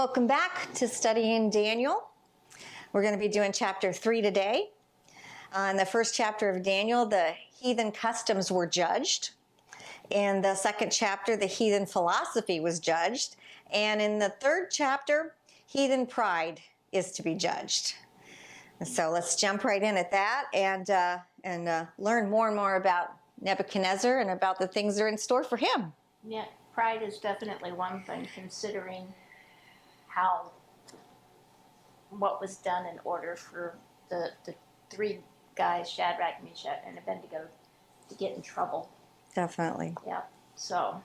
Welcome back to studying Daniel. We're going to be doing chapter 3 today. In the first chapter of Daniel, the heathen customs were judged. In the second chapter, the heathen philosophy was judged. And in the third chapter, heathen pride is to be judged. And so let's jump right in at that and learn more and more about Nebuchadnezzar and about the things that are in store for him. Yeah, pride is definitely one thing, considering what was done in order for the three guys, Shadrach, Meshach, and Abednego, to get in trouble. Definitely. Yeah. So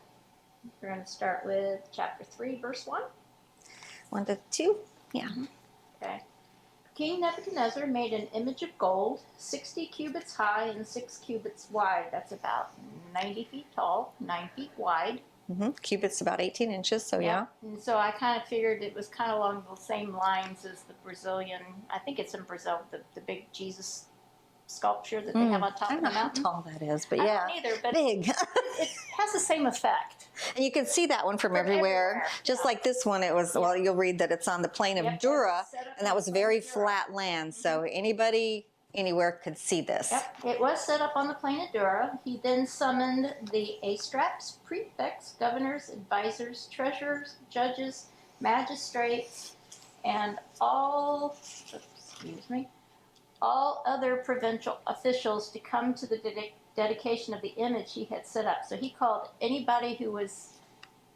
we're going to start with chapter 3, verse 1. 1 to 2. Yeah. Okay. King Nebuchadnezzar made an image of gold, 60 cubits high and 6 cubits wide. That's about 90 feet tall, 9 feet wide. Cubit's about 18 inches, so yeah. And so I kind of figured it was kind of along the same lines as the Brazilian, I think it's in Brazil, the big Jesus sculpture that they have on top of the mountain. I don't know how tall that is, but I yeah. don't either, but big. it has the same effect. And you can see that one from everywhere. Just like this one, it was, well, you'll read that it's on the plain of Dura, and that was very flat land, so anybody anywhere could see this. Yep, it was set up on the plain of Dura. He then summoned the astraps, prefects, governors, advisors, treasurers, judges, magistrates, and all other provincial officials to come to the dedication of the image he had set up. So he called anybody who was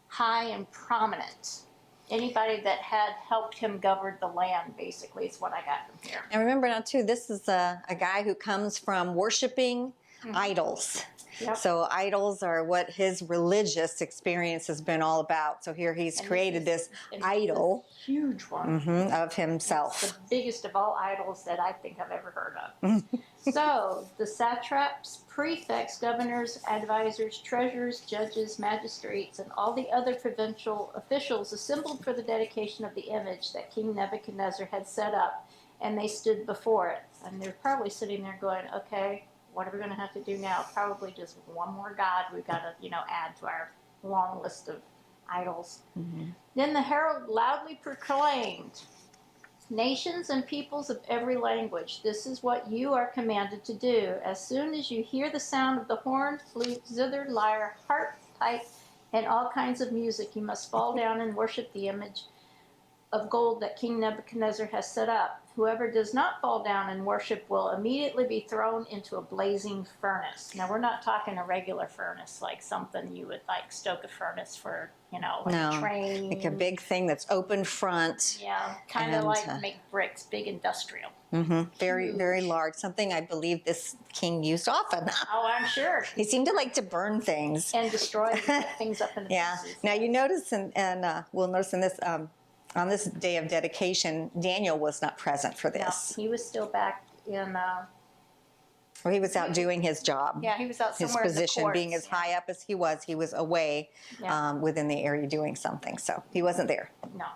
high and prominent. Anybody that had helped him govern the land, basically, is what I got from here. And remember now, too, this is a guy who comes from worshiping idols. Yep. So idols are what his religious experience has been all about. So here he's created this idol. Huge one. Of himself. It's the biggest of all idols that I think I've ever heard of. So the satraps, prefects, governors, advisors, treasurers, judges, magistrates, and all the other provincial officials assembled for the dedication of the image that King Nebuchadnezzar had set up, and they stood before it. And they're probably sitting there going, okay, what are we going to have to do now? Probably just one more god we've got to, add to our long list of idols. Then the herald loudly proclaimed, nations and peoples of every language, this is what you are commanded to do. As soon as you hear the sound of the horn, flute, zither, lyre, harp, pipe, and all kinds of music, you must fall down and worship the image of gold that King Nebuchadnezzar has set up. Whoever does not fall down and worship will immediately be thrown into a blazing furnace. Now, we're not talking a regular furnace, like something you would stoke a furnace for, a train. Like a big thing that's open front. Yeah, kind of like make bricks, big industrial. Very, very large. Something I believe this king used often. Oh, I'm sure. He seemed to like to burn things. And destroy things up in the pieces. Now, you notice, and we'll notice in this, on this day of dedication, Daniel was not present for this. No, he was still back in... or he was out doing his job. Yeah, he was out somewhere his position in the courts, being as high up as he was away within the area doing something. So he wasn't there. No,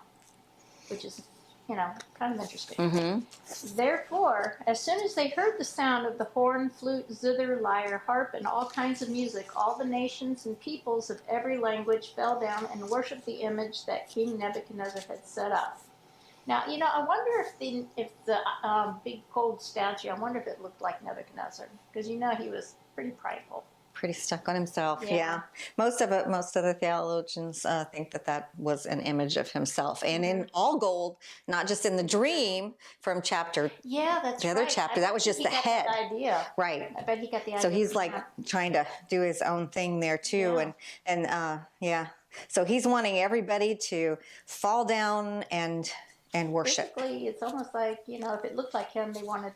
which is, kind of interesting. Therefore, as soon as they heard the sound of the horn, flute, zither, lyre, harp, and all kinds of music, all the nations and peoples of every language fell down and worshipped the image that King Nebuchadnezzar had set up. Now, I wonder if the big gold statue, I wonder if it looked like Nebuchadnezzar, because he was pretty prideful. Pretty stuck on himself, yeah. Most of the theologians think that was an image of himself, and in all gold, not just in the dream from chapter. Yeah, that's the other chapter. That was just the head. That idea. Right. I bet he got the idea. So he's trying to do his own thing there too, and So he's wanting everybody to fall down and worship. Basically, it's almost like if it looked like him, they wanted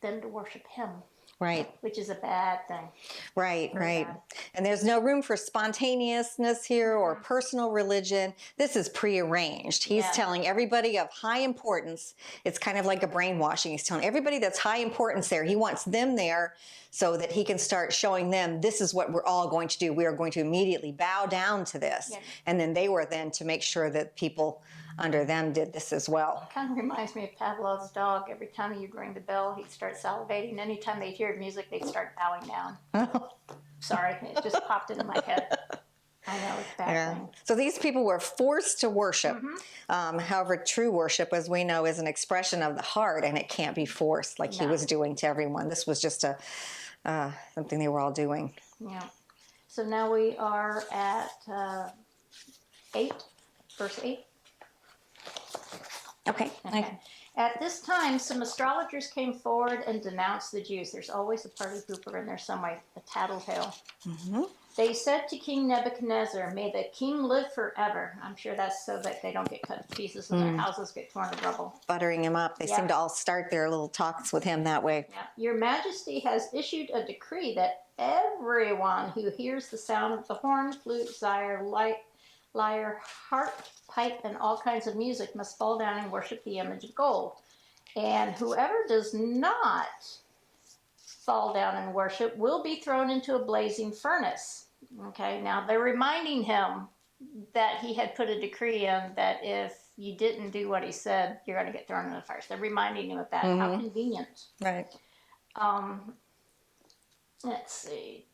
them to worship him. Right. Which is a bad thing. Right. And there's no room for spontaneousness here or personal religion. This is prearranged. He's telling everybody of high importance. It's kind of like a brainwashing. He's telling everybody that's high importance there. He wants them there so that he can start showing them this is what we're all going to do. We are going to immediately bow down to this. Yeah. And then they were then to make sure that people under them did this as well. Kind of reminds me of Pavlov's dog. Every time you'd ring the bell, he'd start salivating. Anytime they'd hear music, they'd start bowing down. Sorry, it just popped into my head. I know, it's a bad Yeah. thing. So these people were forced to worship. However, true worship, as we know, is an expression of the heart, and it can't be forced like he No. was doing to everyone. This was just something they were all doing. Yeah. So now we are at 8, verse 8. Okay. Okay. At this time, some astrologers came forward and denounced the Jews. There's always a party pooper in there some way, a tattletale. They said to King Nebuchadnezzar, "May the king live forever." I'm sure that's so that they don't get cut to pieces and their houses get torn to rubble. Buttering him up. They Yeah. seem to all start their little talks with him that way. Yeah. Your Majesty has issued a decree that everyone who hears the sound of the horn, flute, lyre, harp, pipe, and all kinds of music must fall down and worship the image of gold. And whoever does not fall down and worship will be thrown into a blazing furnace. Okay, now they're reminding him that he had put a decree in that if you didn't do what he said, you're going to get thrown in the fire. They're reminding him of that. How convenient. Right. Let's see.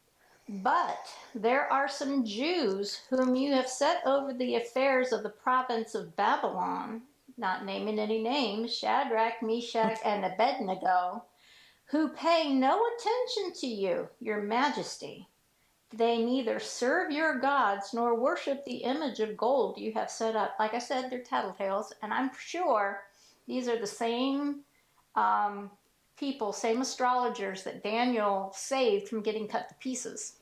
But there are some Jews whom you have set over the affairs of the province of Babylon, not naming any names, Shadrach, Meshach, and Abednego, who pay no attention to you, your Majesty. They neither serve your gods nor worship the image of gold you have set up. Like I said, they're tattletales, and I'm sure these are the same people, same astrologers that Daniel saved from getting cut to pieces.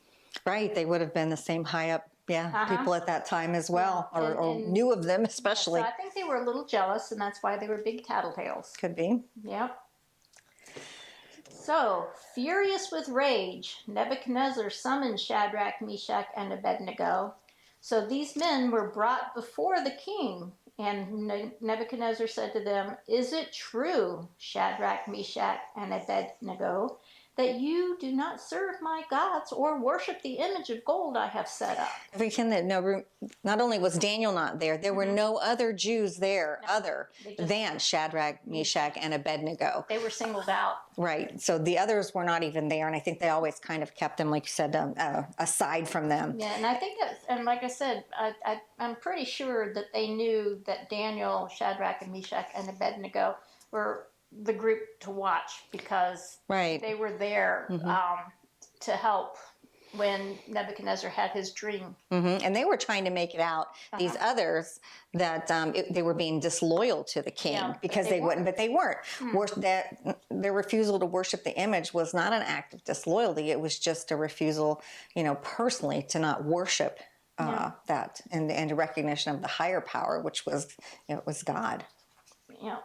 Right. They would have been the same high up, people at that time as well, Yeah, or knew of them especially. So I think they were a little jealous, and that's why they were big tattletales. Could be. Yep. So, furious with rage, Nebuchadnezzar summoned Shadrach, Meshach, and Abednego. So these men were brought before the king, and Nebuchadnezzar said to them, "Is it true, Shadrach, Meshach, and Abednego, that you do not serve my gods or worship the image of gold I have set up?" We can not only was Daniel not there, there were no other Jews there They just- than Shadrach, Meshach, and Abednego. They were singled out. Right. So the others were not even there, and I think they always kind of kept them, like you said, aside from them. Yeah, and I think that's, and like I said, I'm pretty sure that they knew that Daniel, Shadrach, and Meshach, and Abednego were the group to watch because Right. they were there to help when Nebuchadnezzar had his dream. And they were trying to make it out, these others, that they were being disloyal to the king Yeah, because but they they wouldn't, but they weren't. Their refusal to worship the image was not an act of disloyalty. It was just a refusal, personally to not worship that and a recognition of the higher power, which was, was God. Yeah.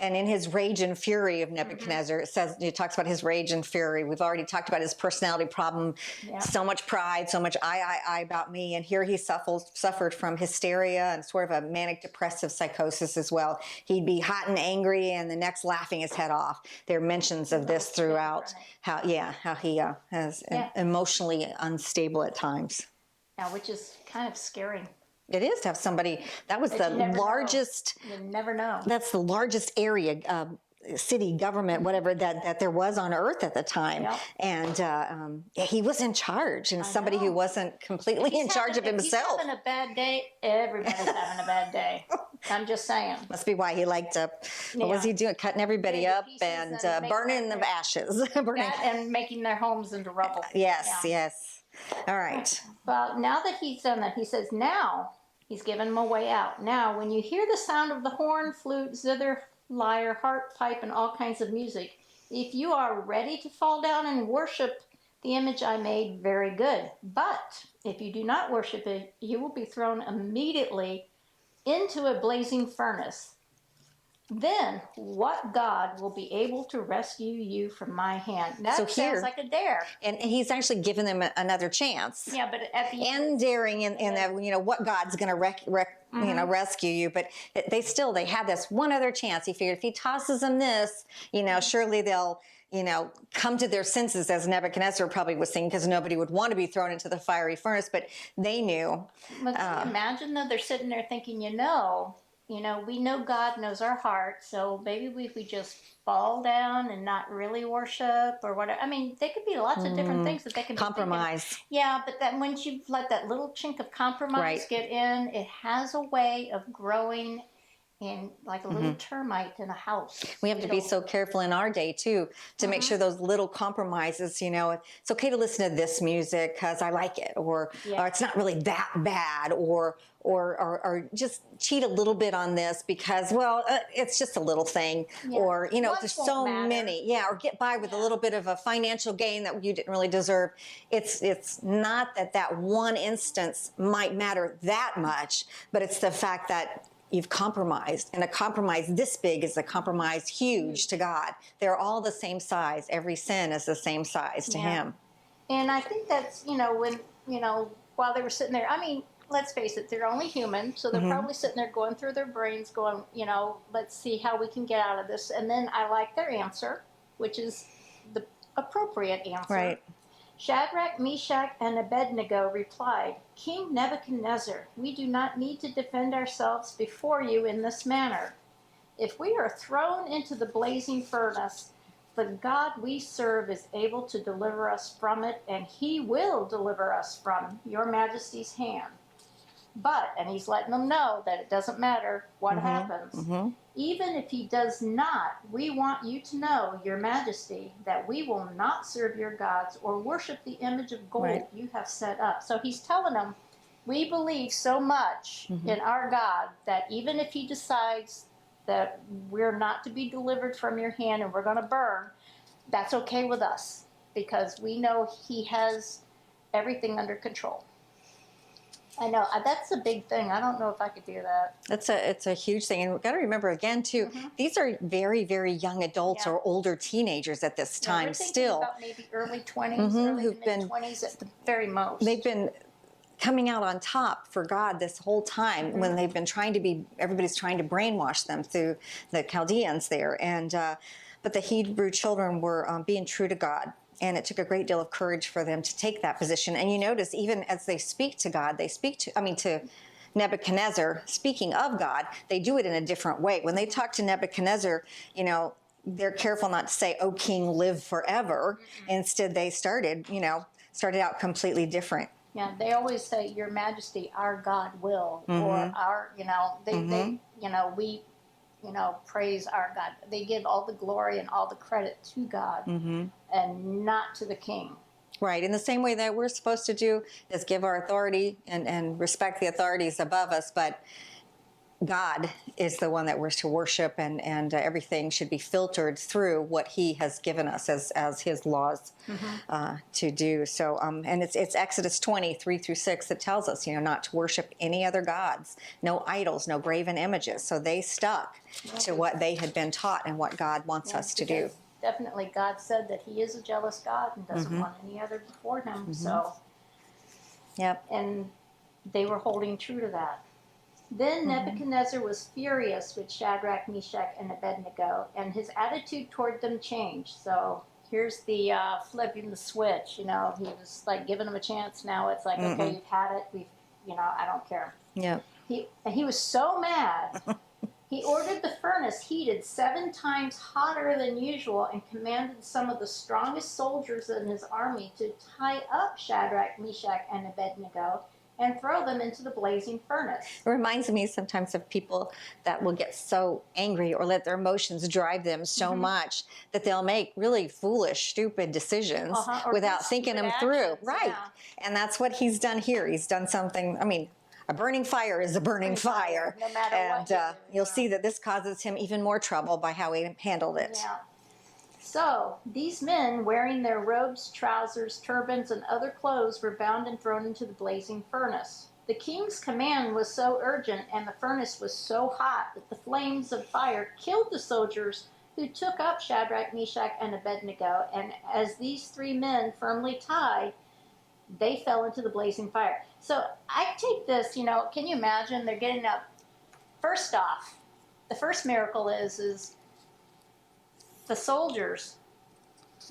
And in his rage and fury of Nebuchadnezzar, it talks about his rage and fury. We've already talked about his personality problem, so much pride, so much I about me. And here he suffered from hysteria and sort of a manic depressive psychosis as well. He'd be hot and angry and the next laughing his head off. There are mentions of this throughout how he is emotionally unstable at times. Yeah, which is kind of scary. It is to have somebody, that was the largest, You never know. that's the largest area, city government, whatever that there was on earth at the time. Yep. And he was in charge, and somebody who wasn't completely in charge of If himself. he's having a bad day, everybody's having a bad day. I'm just saying. Must be why he liked to, what was he doing? Cutting everybody Taking up pieces and and making burning them the ashes. Burning. That and making their homes into rubble. Yes, Yeah. yes. All right. Well, now that he's done that, he says, now he's given them a way out. Now, when you hear the sound of the horn, flute, zither, lyre, harp, pipe, and all kinds of music, if you are ready to fall down and worship the image I made, very good. But if you do not worship it, you will be thrown immediately into a blazing furnace. Then what God will be able to rescue you from my hand? That So sounds here- like a dare. And he's actually given them another chance. Yeah, but at the end, And daring in that, what God's going to rescue you. But they had this one other chance. He figured if he tosses them this, surely they'll, come to their senses, as Nebuchadnezzar probably was thinking, because nobody would want to be thrown into the fiery furnace. But they knew. but imagine though they're sitting there thinking, you know, we know God knows our heart, so maybe if we just fall down and not really worship or whatever. I mean, there could be lots of different things that they can be thinking. Compromise. Yeah, but then once you've let that little chink of compromise Right. get in, it has a way of growing in like a little termite in a house. We have to be It'll- so careful in our day too to make sure those little compromises, you know, it's okay to listen to this music because I like it, or it's not really that bad, or just cheat a little bit on this because, well, it's just a little thing, or, you know, Once there's won't so matter. many, or get by with a little bit of a financial gain that you didn't really deserve. It's not that one instance might matter that much, but it's the fact that you've compromised, and a compromise this big is a compromise huge to God. They're all the same size. Every sin is the same size to Him. And I think that's, you know, when, you know, while they were sitting there, I mean, let's face it, they're only human, so they're probably sitting there going through their brains, going, you know, let's see how we can get out of this. And then I like their answer, which is the appropriate answer. Right. Shadrach, Meshach, and Abednego replied, King Nebuchadnezzar, we do not need to defend ourselves before you in this manner. If we are thrown into the blazing furnace, the God we serve is able to deliver us from it, and he will deliver us from your majesty's hand. But, and he's letting them know that it doesn't matter what happens. Even if he does not, we want you to know, your majesty, that we will not serve your gods or worship the image of gold you have set up. So he's telling them, we believe so much in our God that even if he decides that we're not to be delivered from your hand and we're going to burn, that's okay with us, because we know he has everything under control. I know that's a big thing. I don't know if I could do that. It's a huge thing, and we've got to remember again too. These are very, very young adults or older teenagers at this time. We're thinking Still, about maybe early 20s, early who've to been- mid 20s at the very most. they've been coming out on top for God this whole time when they've been trying to be. Everybody's trying to brainwash them through the Chaldeans there, and but the Hebrew children were being true to God. And it took a great deal of courage for them to take that position. And you notice, even as they speak to God, they speak to Nebuchadnezzar, speaking of God, they do it in a different way. When they talk to Nebuchadnezzar, you know, they're careful not to say, "Oh, King, live forever." Instead, they started out completely different. Yeah, they always say, Your Majesty, our God will, or our, you know, they you know, we, you know, praise our God. They give all the glory and all the credit to God and not to the king. Right, in the same way that we're supposed to do is give our authority and respect the authorities above us, but God is the one that we're to worship, and everything should be filtered through what He has given us as His laws to do. So, and it's Exodus 20:3-6 that tells us, you know, not to worship any other gods, no idols, no graven images. So they stuck to what they had been taught and what God wants us to do. Definitely, God said that He is a jealous God and doesn't want any other before Him. So, Yep. and they were holding true to that. Then Nebuchadnezzar was furious with Shadrach, Meshach, and Abednego, and his attitude toward them changed. So here's the flipping the switch. You know, he was like giving them a chance. Now it's like, okay, you've had it. I don't care. Yep. He was so mad. He ordered the furnace heated 7 times hotter than usual and commanded some of the strongest soldiers in his army to tie up Shadrach, Meshach, and Abednego and throw them into the blazing furnace. It reminds me sometimes of people that will get so angry or let their emotions drive them so much that they'll make really foolish, stupid decisions Or without do thinking them stupid through. actions, Right. yeah. And that's what he's done here. He's done something, I mean, a burning fire is a burning fire. No matter and what you do, you'll see that this causes him even more trouble by how he handled it. Yeah. So, these men, wearing their robes, trousers, turbans, and other clothes, were bound and thrown into the blazing furnace. The king's command was so urgent and the furnace was so hot that the flames of fire killed the soldiers who took up Shadrach, Meshach, and Abednego, and as these 3 men firmly tied, they fell into the blazing fire. So I take this, you know, can you imagine? They're getting up. First off, the first miracle is the soldiers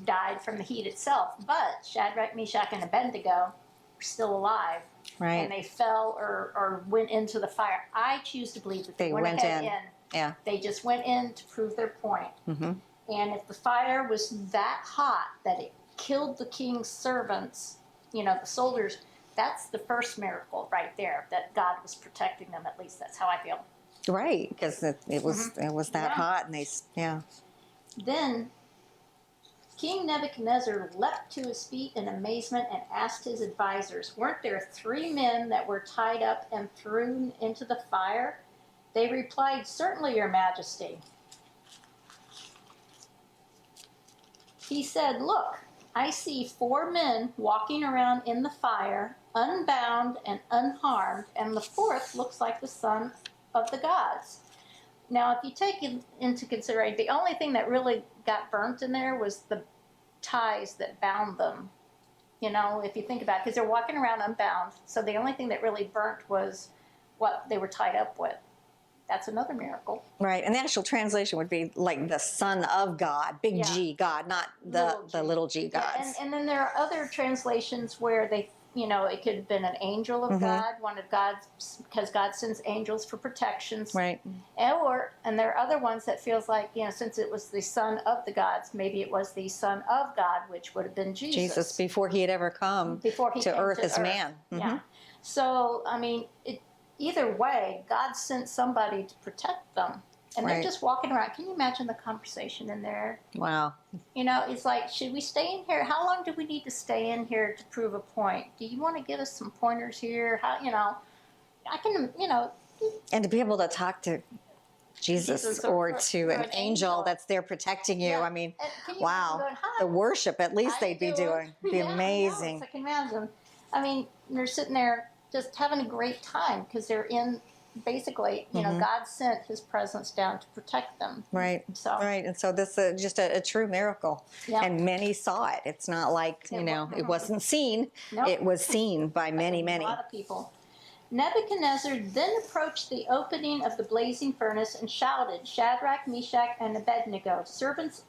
died from the heat itself, but Shadrach, Meshach, and Abednego were still alive. Right. and they fell or went into the fire. I choose to believe that they went ahead in. Yeah. They just went in to prove their point. Mm-hmm. And if the fire was that hot that it killed the king's servants, the soldiers, that's the first miracle right there, that God was protecting them. At least that's how I feel. Right, because it was that Yeah. hot, and Then King Nebuchadnezzar leapt to his feet in amazement and asked his advisors, "Weren't there 3 men that were tied up and thrown into the fire?" They replied, "Certainly, your majesty." He said, "Look, I see 4 men walking around in the fire, unbound and unharmed, and the 4th looks like the son of the gods." Now, if you take into consideration, the only thing that really got burnt in there was the ties that bound them. If you think about it, because they're walking around unbound, so the only thing that really burnt was what they were tied up with. That's another miracle. right. And the actual translation would be like the Son of God, big Yeah. G God, not the little G gods. Yeah, and then there are other translations where they, it could have been an angel of God, one of God's, because God sends angels for protections. Right. And there are other ones that feels like, since it was the son of the gods, maybe it was the son of God, which would have been Jesus. Jesus, before he had ever come to earth as man. Yeah. So, either way, God sent somebody to protect them. And they're just walking around. Can you imagine the conversation in there? Wow. It's like, should we stay in here? How long do we need to stay in here to prove a point? Do you want to give us some pointers here? How, I can, And to be able to talk to Jesus or to an angel that's there protecting you. Yeah. I mean, can you wow. imagine going, "Hi, The worship, at least how they'd you be doing. Be Yeah, I know. amazing. It's like, imagine. They're sitting there just having a great time because they're in, basically, God sent his presence down to protect them. Right. So, Right. And so this is just a true miracle. Yeah. And many saw it. It's not like, it wasn't seen. Nope. It was seen by many, many. A lot of people. Nebuchadnezzar then approached the opening of the blazing furnace and shouted, "Shadrach, Meshach, and Abednego, servants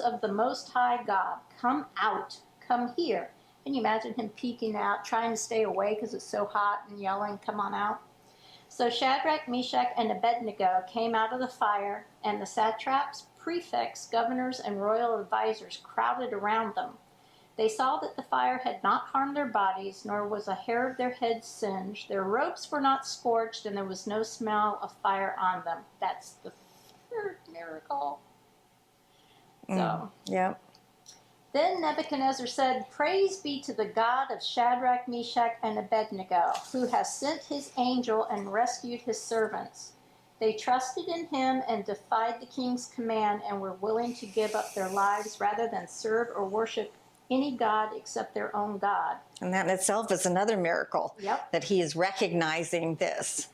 of the Most High God, come out, come here." Can you imagine him peeking out, trying to stay away because it's so hot, and yelling, "Come on out"? So Shadrach, Meshach, and Abednego came out of the fire, and the satraps, prefects, governors, and royal advisors crowded around them. They saw that the fire had not harmed their bodies, nor was a hair of their heads singed. Their robes were not scorched, and there was no smell of fire on them. That's the 3rd miracle. So, Yeah. Then Nebuchadnezzar said, "Praise be to the God of Shadrach, Meshach, and Abednego, who has sent his angel and rescued his servants. They trusted in him and defied the king's command and were willing to give up their lives rather than serve or worship any god except their own God." And that in itself is another miracle. Yep. That he is recognizing this.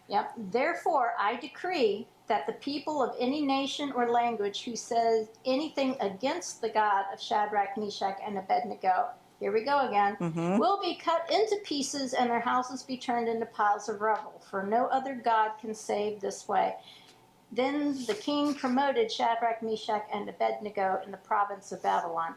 Yep. "Therefore, I decree that the people of any nation or language who says anything against the God of Shadrach, Meshach, and Abednego," here we go again, "will be cut into pieces and their houses be turned into piles of rubble, for no other God can save this way." Then the king promoted Shadrach, Meshach, and Abednego in the province of Babylon.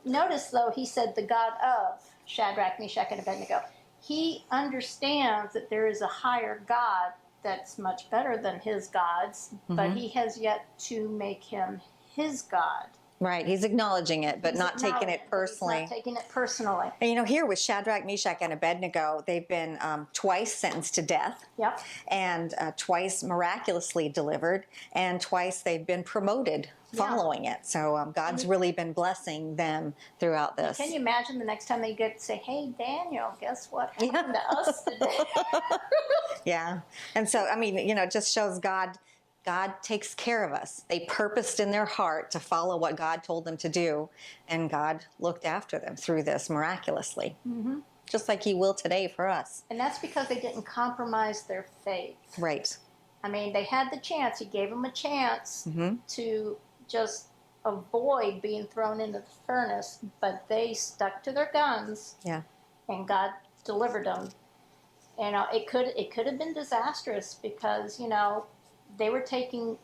Notice though, he said the God of Shadrach, Meshach, and Abednego. He understands that there is a higher God that's much better than his gods, but he has yet to make him his God. Right. He's acknowledging it, but He's not taking it acknowledging, but personally. He's not taking it personally. And here with Shadrach, Meshach, and Abednego, they've been twice sentenced to death. Yep. And twice miraculously delivered, and twice they've been promoted following it. So God's really been blessing them throughout this. Can you imagine the next time they get to say, "Hey, Daniel, guess what happened to us today?" Yeah. And so, it just shows God takes care of us. They purposed in their heart to follow what God told them to do, and God looked after them through this miraculously. Just like he will today for us. And that's because they didn't compromise their faith. Right. They had the chance. He gave them a chance to just avoid being thrown into the furnace, but they stuck to their guns. Yeah. And God delivered them. It could have been disastrous because they were taking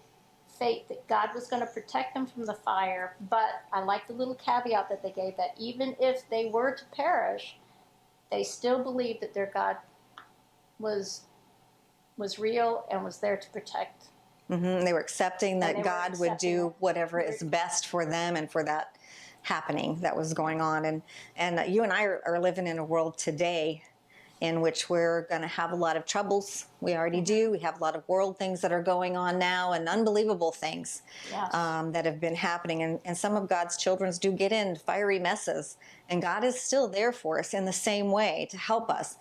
faith that God was going to protect them from the fire. But I like the little caveat that they gave, that even if they were to perish, they still believed that their God was real and was there to protect. They were accepting that they were God would accepting do it. whatever is best for them and for that happening that was going on. And you and I are living in a world today in which we're going to have a lot of troubles. We already do. We have a lot of world things that are going on now, and unbelievable things Yes. that have been happening. And some of God's children do get in fiery messes. And God is still there for us in the same way to help us.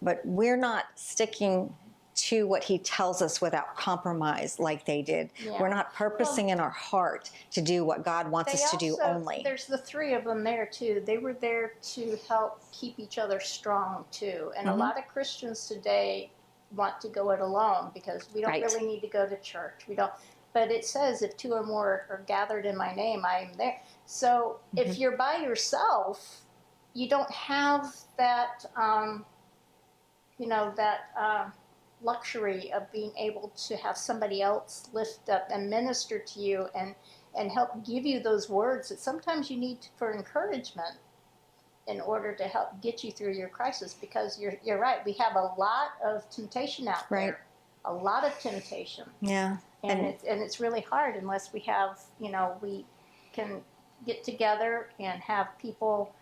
But we're not sticking to what he tells us without compromise like they did. Yeah. We're not purposing in our heart to do what God wants us to do only. There's the three of them there too. They were there to help keep each other strong too. And a lot of Christians today want to go it alone because we don't really need to go to church. We don't. But it says if two or more are gathered in my name, I am there. So if you're by yourself, you don't have that, luxury of being able to have somebody else lift up and minister to you and help give you those words that sometimes you need for encouragement in order to help get you through your crisis. Because you're right, we have a lot of temptation out there, a lot of temptation. Yeah, and it's really hard unless we have, we can get together and have people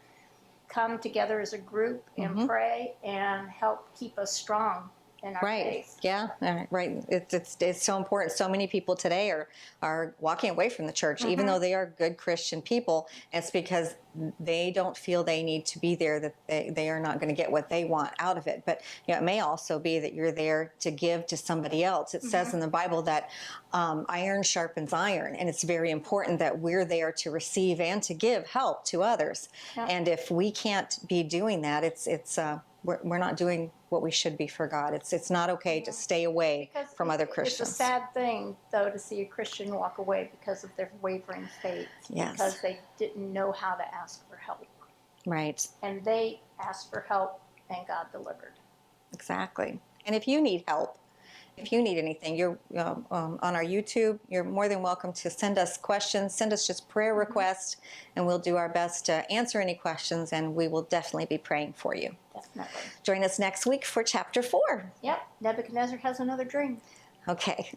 come together as a group and pray and help keep us strong in our faith. Yeah, right. It's so important. So many people today are walking away from the church, even though they are good Christian people. It's because they don't feel they need to be there, that they are not going to get what they want out of it. But it may also be that you're there to give to somebody else. It says in the Bible that iron sharpens iron, and it's very important that we're there to receive and to give help to others. And if we can't be doing that, we're not doing what we should be for God. It's not okay to stay away from other Christians. It's a sad thing, though, to see a Christian walk away because of their wavering faith. Yes. Because they didn't know how to ask for help. Right. And they asked for help, and God delivered. Exactly. And if you need help, if you need anything, you're on our YouTube, you're more than welcome to send us questions, send us just prayer requests, and we'll do our best to answer any questions, and we will definitely be praying for you. Definitely. Join us next week for chapter 4. Yep. Nebuchadnezzar has another dream. Okay.